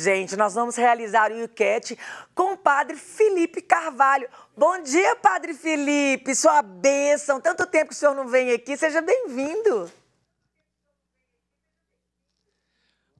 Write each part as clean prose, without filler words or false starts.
gente, nós vamos realizar o enquete com o Padre Felipe Carvalho. Bom dia, Padre Felipe, sua bênção. Tanto tempo que o senhor não vem aqui, seja bem-vindo.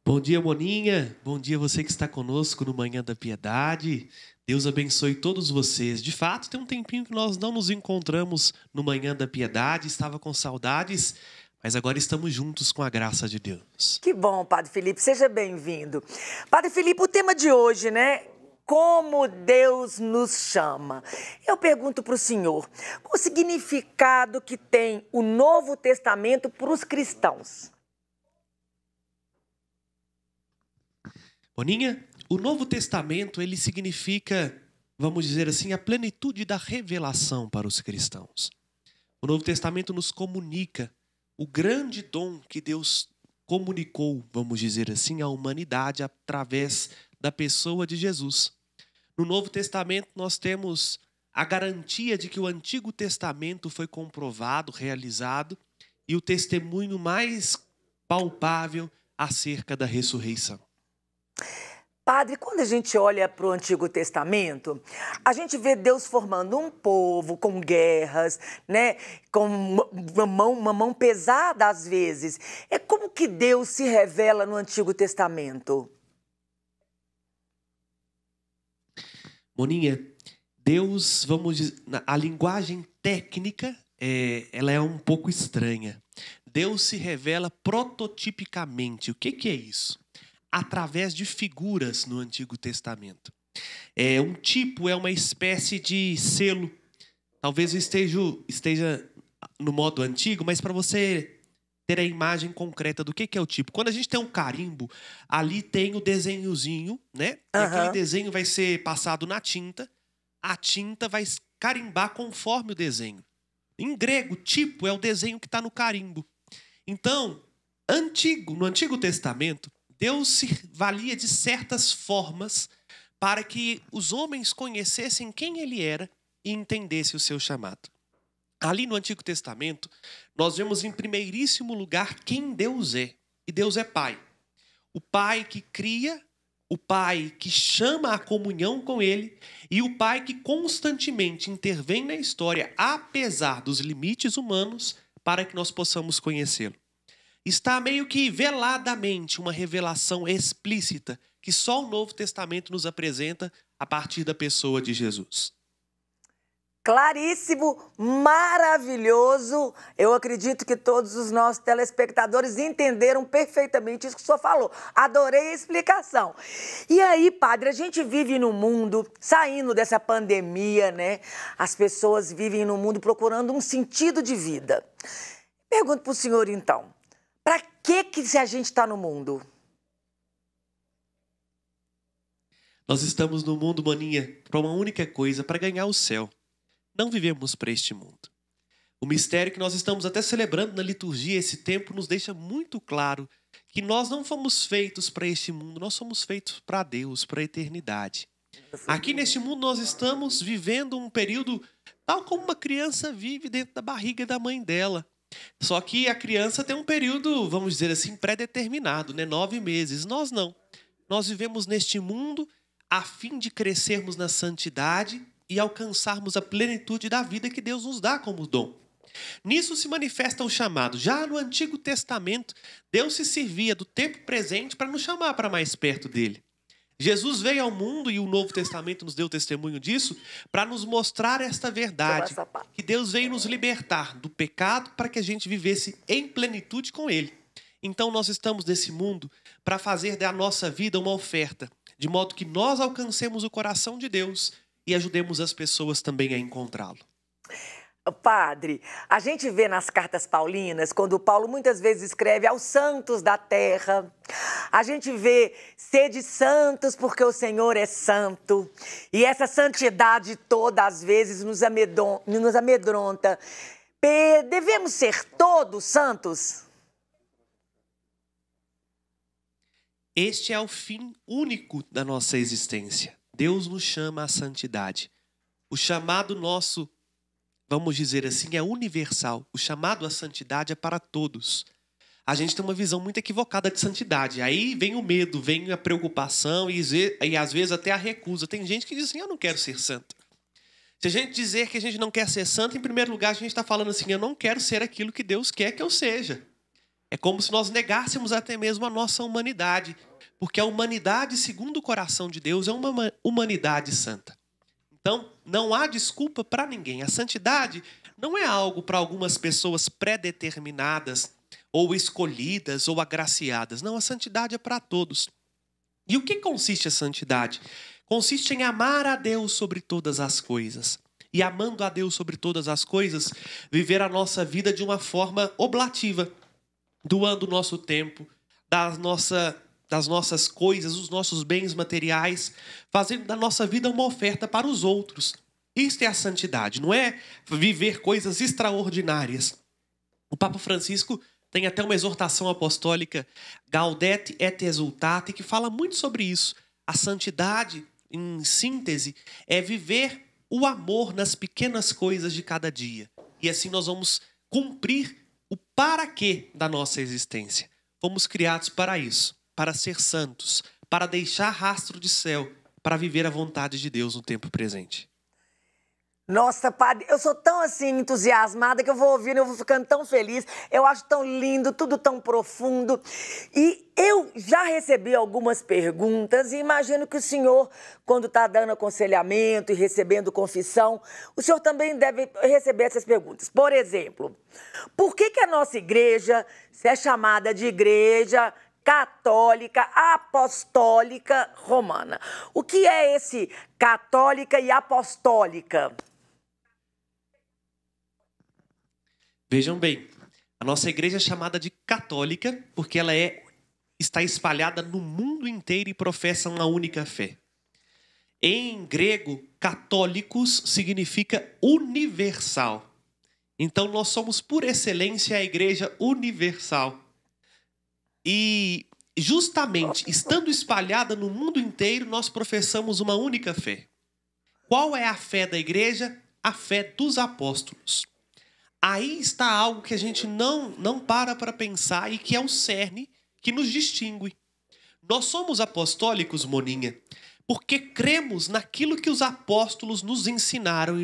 Bom dia, Moninha. Bom dia você que está conosco no Manhã da Piedade. Deus abençoe todos vocês. De fato, tem um tempinho que nós não nos encontramos no Manhã da Piedade, estava com saudades, mas agora estamos juntos com a graça de Deus. Que bom, Padre Felipe, seja bem-vindo. Padre Felipe, o tema de hoje, né? Como Deus nos chama. Eu pergunto para o senhor, qual o significado que tem o Novo Testamento para os cristãos? Boninha, o Novo Testamento, ele significa, vamos dizer assim, a plenitude da revelação para os cristãos. O Novo Testamento nos comunica o grande dom que Deus comunicou, vamos dizer assim, à humanidade através da pessoa de Jesus. No Novo Testamento nós temos a garantia de que o Antigo Testamento foi comprovado, realizado, e o testemunho mais palpável acerca da ressurreição. Padre, quando a gente olha para o Antigo Testamento, a gente vê Deus formando um povo com guerras, né? Com uma mão pesada às vezes. É como que Deus se revela no Antigo Testamento? Moninha, Deus, vamos dizer, a linguagem técnica, ela é um pouco estranha. Deus se revela prototipicamente. O que é isso? Através de figuras no Antigo Testamento. Um tipo é uma espécie de selo. Talvez eu esteja no modo antigo, mas para você ter a imagem concreta do que é o tipo. Quando a gente tem um carimbo, ali tem o desenhozinho, né? E aquele desenho vai ser passado na tinta. A tinta vai carimbar conforme o desenho. Em grego, tipo é o desenho que está no carimbo. Então, no Antigo Testamento, Deus se valia de certas formas para que os homens conhecessem quem ele era e entendessem o seu chamado. Ali no Antigo Testamento, nós vemos em primeiríssimo lugar quem Deus é. E Deus é Pai. O Pai que cria, o Pai que chama a comunhão com ele e o Pai que constantemente intervém na história, apesar dos limites humanos, para que nós possamos conhecê-lo. Está meio que veladamente uma revelação explícita que só o Novo Testamento nos apresenta a partir da pessoa de Jesus. Claríssimo, maravilhoso. Eu acredito que todos os nossos telespectadores entenderam perfeitamente isso que o senhor falou. Adorei a explicação. E aí, padre, a gente vive num mundo, saindo dessa pandemia, né? As pessoas vivem no mundo procurando um sentido de vida. Pergunto para o senhor, então. Para que se a gente está no mundo? Nós estamos no mundo, Maninha, para uma única coisa, para ganhar o céu. Não vivemos para este mundo. O mistério que nós estamos até celebrando na liturgia, esse tempo, nos deixa muito claro que nós não fomos feitos para este mundo, nós somos feitos para Deus, para a eternidade. Aqui neste mundo nós estamos vivendo um período tal como uma criança vive dentro da barriga da mãe dela. Só que a criança tem um período, vamos dizer assim, pré-determinado, né? 9 meses. Nós não. Nós vivemos neste mundo a fim de crescermos na santidade e alcançarmos a plenitude da vida que Deus nos dá como dom. Nisso se manifesta o chamado. Já no Antigo Testamento, Deus se servia do tempo presente para nos chamar para mais perto dele. Jesus veio ao mundo, e o Novo Testamento nos deu testemunho disso, para nos mostrar esta verdade, que Deus veio nos libertar do pecado para que a gente vivesse em plenitude com ele. Então nós estamos nesse mundo para fazer da nossa vida uma oferta, de modo que nós alcancemos o coração de Deus e ajudemos as pessoas também a encontrá-lo. Padre, a gente vê nas cartas paulinas, quando Paulo muitas vezes escreve aos santos da terra, a gente vê, sede santos porque o Senhor é santo. E essa santidade toda, às vezes, nos amedronta. Devemos ser todos santos? Este é o fim único da nossa existência. Deus nos chama à santidade. O chamado nosso, vamos dizer assim, é universal. O chamado à santidade é para todos. a gente tem uma visão muito equivocada de santidade. Aí vem o medo, vem a preocupação e às vezes até a recusa. Tem gente que diz assim, eu não quero ser santo. Se a gente dizer que a gente não quer ser santo, em primeiro lugar a gente está falando assim, eu não quero ser aquilo que Deus quer que eu seja. É como se nós negássemos até mesmo a nossa humanidade. Porque a humanidade, segundo o coração de Deus, é uma humanidade santa. Então, não há desculpa para ninguém. A santidade não é algo para algumas pessoas pré-determinadas, ou escolhidas, ou agraciadas. Não, a santidade é para todos. E o que consiste a santidade? Consiste em amar a Deus sobre todas as coisas. E amando a Deus sobre todas as coisas, viver a nossa vida de uma forma oblativa, doando o nosso tempo, das nossas coisas, os nossos bens materiais, fazendo da nossa vida uma oferta para os outros. Isto é a santidade, não é viver coisas extraordinárias. O Papa Francisco tem até uma exortação apostólica, Gaudete et Exsultate, que fala muito sobre isso. A santidade, em síntese, é viver o amor nas pequenas coisas de cada dia. E assim nós vamos cumprir o para quê da nossa existência. Fomos criados para isso, para ser santos, para deixar rastro de céu, para viver a vontade de Deus no tempo presente. Nossa, padre, eu sou tão assim entusiasmada que eu vou ouvindo, eu vou ficando tão feliz. Eu acho tão lindo, tudo tão profundo. E eu já recebi algumas perguntas e imagino que o senhor, quando está dando aconselhamento e recebendo confissão, o senhor também deve receber essas perguntas. Por exemplo, por que a nossa igreja é chamada de igreja católica apostólica romana? O que é esse católica e apostólica? Vejam bem, a nossa igreja é chamada de católica porque ela está espalhada no mundo inteiro e professa uma única fé. Em grego, católicos significa universal. Então nós somos, por excelência, a igreja universal. E justamente, estando espalhada no mundo inteiro, nós professamos uma única fé. Qual é a fé da igreja? A fé dos apóstolos. Aí está algo que a gente não para pensar e que é o cerne que nos distingue. Nós somos apostólicos, Moninha, porque cremos naquilo que os apóstolos nos ensinaram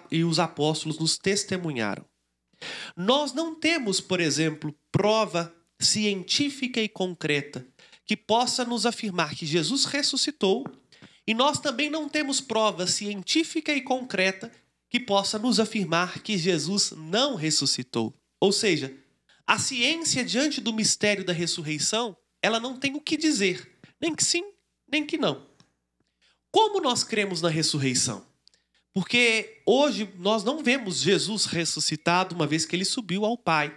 e os apóstolos nos testemunharam. Nós não temos, por exemplo, prova científica e concreta que possa nos afirmar que Jesus ressuscitou, e nós também não temos prova científica e concreta que possa nos afirmar que Jesus não ressuscitou. Ou seja, a ciência diante do mistério da ressurreição, ela não tem o que dizer, nem que sim, nem que não. Como nós cremos na ressurreição? Porque hoje nós não vemos Jesus ressuscitado uma vez que ele subiu ao Pai.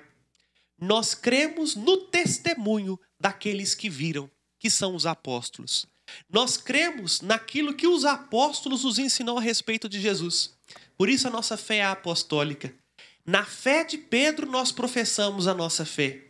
Nós cremos no testemunho daqueles que viram, que são os apóstolos. Nós cremos naquilo que os apóstolos nos ensinam a respeito de Jesus. Por isso a nossa fé é apostólica. Na fé de Pedro nós professamos a nossa fé.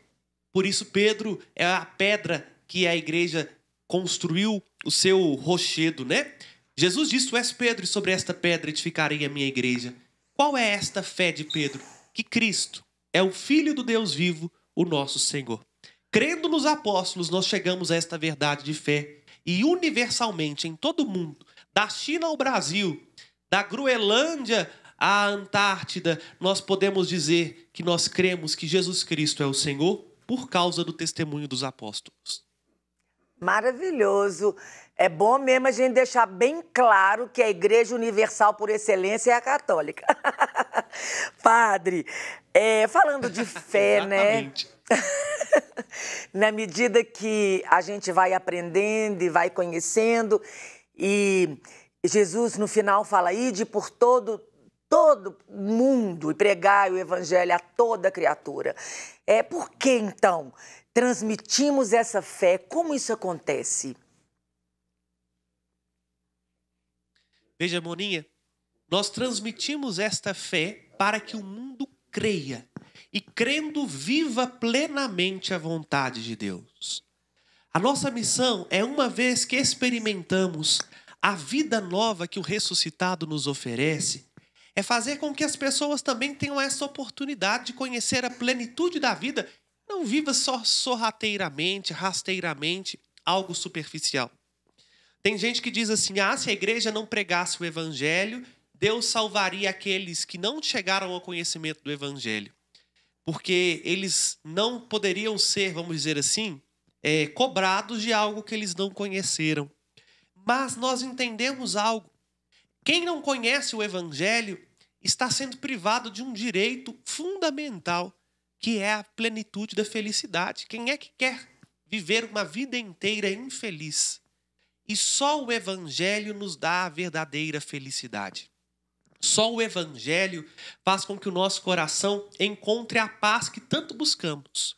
Por isso Pedro é a pedra que a igreja construiu o seu rochedo, né? Jesus disse, tu és Pedro e sobre esta pedra edificarei a minha igreja. Qual é esta fé de Pedro? Que Cristo é o Filho do Deus vivo, o nosso Senhor. Crendo nos apóstolos, nós chegamos a esta verdade de fé. E universalmente, em todo o mundo, da China ao Brasil, da Groenlândia à Antártida, nós podemos dizer que nós cremos que Jesus Cristo é o Senhor por causa do testemunho dos apóstolos. Maravilhoso. É bom mesmo a gente deixar bem claro que a Igreja Universal por excelência é a católica. Padre, falando de fé, Exatamente. Né? Na medida que a gente vai aprendendo e vai conhecendo, e Jesus no final fala, ide por todo mundo e pregai o evangelho a toda criatura. Por que então transmitimos essa fé? Como isso acontece? Veja, Moninha, nós transmitimos esta fé para que o mundo creia. E crendo, viva plenamente a vontade de Deus. A nossa missão é, uma vez que experimentamos a vida nova que o ressuscitado nos oferece, é fazer com que as pessoas também tenham essa oportunidade de conhecer a plenitude da vida, Não viva só sorrateiramente, rasteiramente, algo superficial. Tem gente que diz assim, se a igreja não pregasse o evangelho, Deus salvaria aqueles que não chegaram ao conhecimento do evangelho. Porque eles não poderiam ser, vamos dizer assim, cobrados de algo que eles não conheceram. Mas nós entendemos algo. Quem não conhece o evangelho está sendo privado de um direito fundamental, que é a plenitude da felicidade. Quem é que quer viver uma vida inteira infeliz? E só o evangelho nos dá a verdadeira felicidade. Só o evangelho faz com que o nosso coração encontre a paz que tanto buscamos.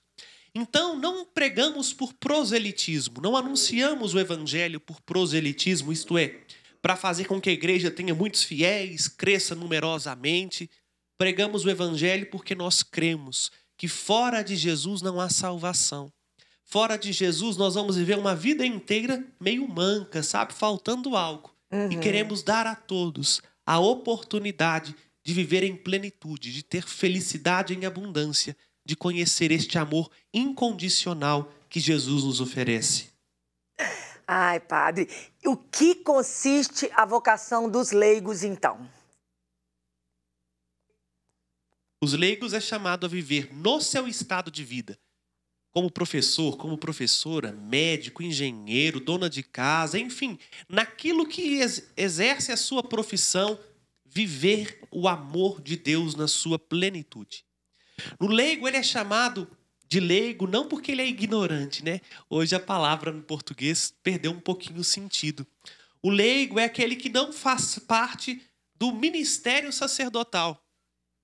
Então, não pregamos por proselitismo, não anunciamos o evangelho por proselitismo, isto é, para fazer com que a igreja tenha muitos fiéis, cresça numerosamente. Pregamos o evangelho porque nós cremos que fora de Jesus não há salvação. Fora de Jesus nós vamos viver uma vida inteira meio manca, sabe? Faltando algo. E queremos dar a todos a oportunidade de viver em plenitude, de ter felicidade em abundância, de conhecer este amor incondicional que Jesus nos oferece. Ai, padre, o que consiste a vocação dos leigos, então? Os leigos é chamado a viver no seu estado de vida, como professor, como professora, médico, engenheiro, dona de casa, enfim, naquilo que exerce a sua profissão, viver o amor de Deus na sua plenitude. No leigo, ele é chamado de leigo não porque ele é ignorante, né? Hoje a palavra no português perdeu um pouquinho o sentido. O leigo é aquele que não faz parte do ministério sacerdotal.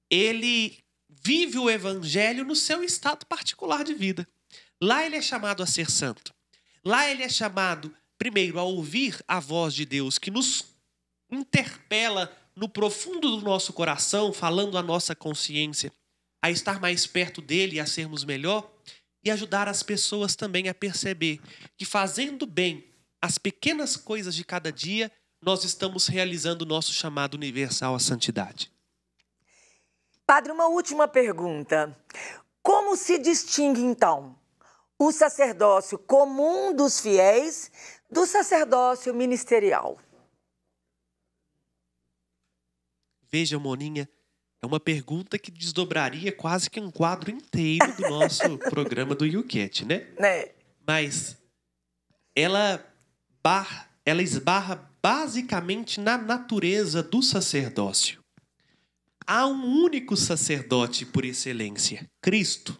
Ele vive o evangelho no seu estado particular de vida. Lá ele é chamado a ser santo. Lá ele é chamado, primeiro, a ouvir a voz de Deus, que nos interpela no profundo do nosso coração, falando à nossa consciência, a estar mais perto dele e a sermos melhor, e ajudar as pessoas também a perceber que fazendo bem as pequenas coisas de cada dia, nós estamos realizando o nosso chamado universal à santidade. Padre, uma última pergunta. Como se distingue, então, o sacerdócio comum dos fiéis do sacerdócio ministerial? Veja, Moninha, é uma pergunta que desdobraria quase que um quadro inteiro do nosso programa do YouCat, né? Mas ela esbarra basicamente na natureza do sacerdócio. Há um único sacerdote por excelência, Cristo.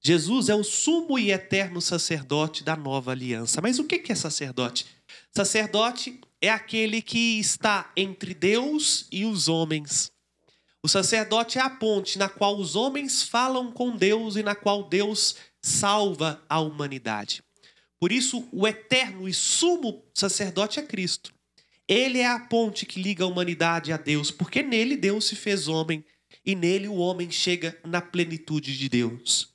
Jesus é o sumo e eterno sacerdote da nova aliança. Mas o que é sacerdote? Sacerdote é aquele que está entre Deus e os homens. O sacerdote é a ponte na qual os homens falam com Deus e na qual Deus salva a humanidade. Por isso, o eterno e sumo sacerdote é Cristo. Ele é a ponte que liga a humanidade a Deus, porque nele Deus se fez homem e nele o homem chega na plenitude de Deus.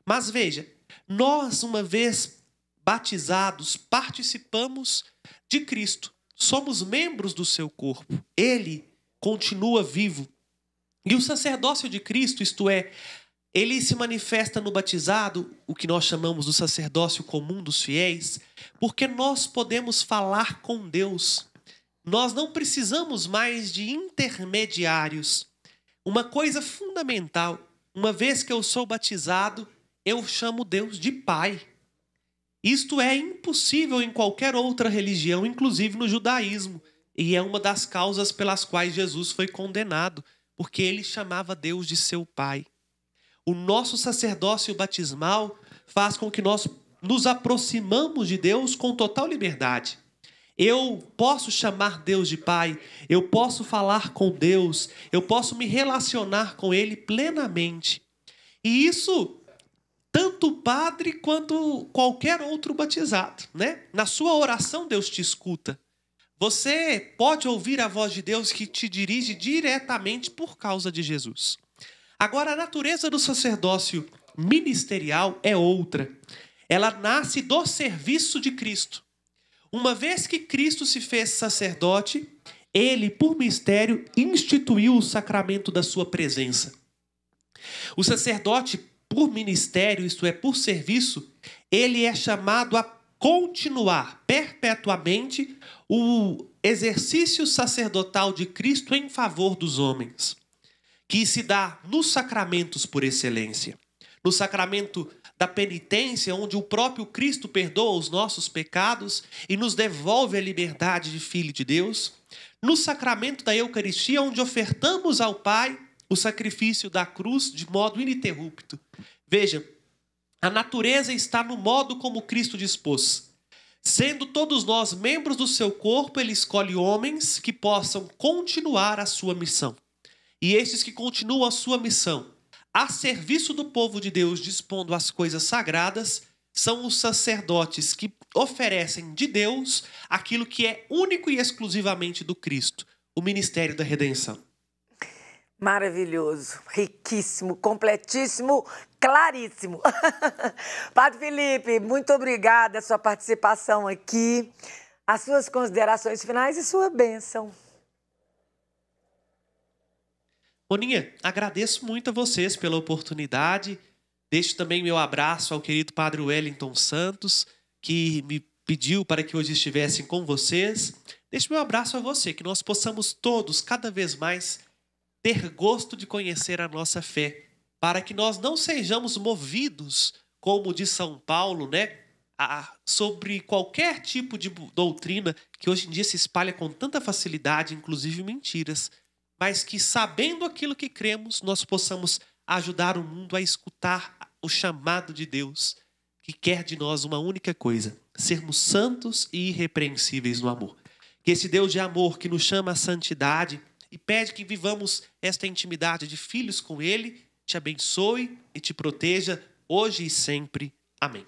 Mas veja, nós, uma vez batizados, participamos de Cristo. Somos membros do seu corpo. Ele continua vivo. E o sacerdócio de Cristo, isto é, ele se manifesta no batizado, o que nós chamamos do sacerdócio comum dos fiéis, porque nós podemos falar com Deus. Nós não precisamos mais de intermediários. Uma coisa fundamental, uma vez que eu sou batizado, eu chamo Deus de Pai. Isto é impossível em qualquer outra religião, inclusive no judaísmo. E é uma das causas pelas quais Jesus foi condenado, porque ele chamava Deus de seu Pai. O nosso sacerdócio batismal faz com que nós nos aproximamos de Deus com total liberdade. Eu posso chamar Deus de Pai, eu posso falar com Deus, eu posso me relacionar com Ele plenamente. E isso, tanto o padre quanto qualquer outro batizado, né? Na sua oração, Deus te escuta. Você pode ouvir a voz de Deus que te dirige diretamente por causa de Jesus. Agora, a natureza do sacerdócio ministerial é outra. Ela nasce do serviço de Cristo. Uma vez que Cristo se fez sacerdote, ele, por mistério, instituiu o sacramento da sua presença. O sacerdote, por ministério, isto é, por serviço, ele é chamado a continuar perpetuamente o exercício sacerdotal de Cristo em favor dos homens, que se dá nos sacramentos por excelência. No sacramento da penitência, onde o próprio Cristo perdoa os nossos pecados e nos devolve a liberdade de filho de Deus. No sacramento da Eucaristia, onde ofertamos ao Pai o sacrifício da cruz de modo ininterrupto. Veja, a natureza está no modo como Cristo dispôs. Sendo todos nós membros do seu corpo, ele escolhe homens que possam continuar a sua missão. E estes que continuam a sua missão, a serviço do povo de Deus, dispondo as coisas sagradas, são os sacerdotes que oferecem de Deus aquilo que é único e exclusivamente do Cristo, o ministério da redenção. Maravilhoso, riquíssimo, completíssimo, claríssimo. Padre Felipe, muito obrigada a sua participação aqui, as suas considerações finais e sua bênção. Boninha, agradeço muito a vocês pela oportunidade. Deixo também meu abraço ao querido Padre Wellington Santos, que me pediu para que hoje estivessem com vocês. Deixo meu abraço a você, que nós possamos todos, cada vez mais, ter gosto de conhecer a nossa fé, para que nós não sejamos movidos, como de São Paulo, né, sobre qualquer tipo de doutrina que hoje em dia se espalha com tanta facilidade, inclusive mentiras, mas que, sabendo aquilo que cremos, nós possamos ajudar o mundo a escutar o chamado de Deus, que quer de nós uma única coisa: sermos santos e irrepreensíveis no amor. Que esse Deus de amor que nos chama à santidade e pede que vivamos esta intimidade de filhos com Ele, te abençoe e te proteja hoje e sempre. Amém.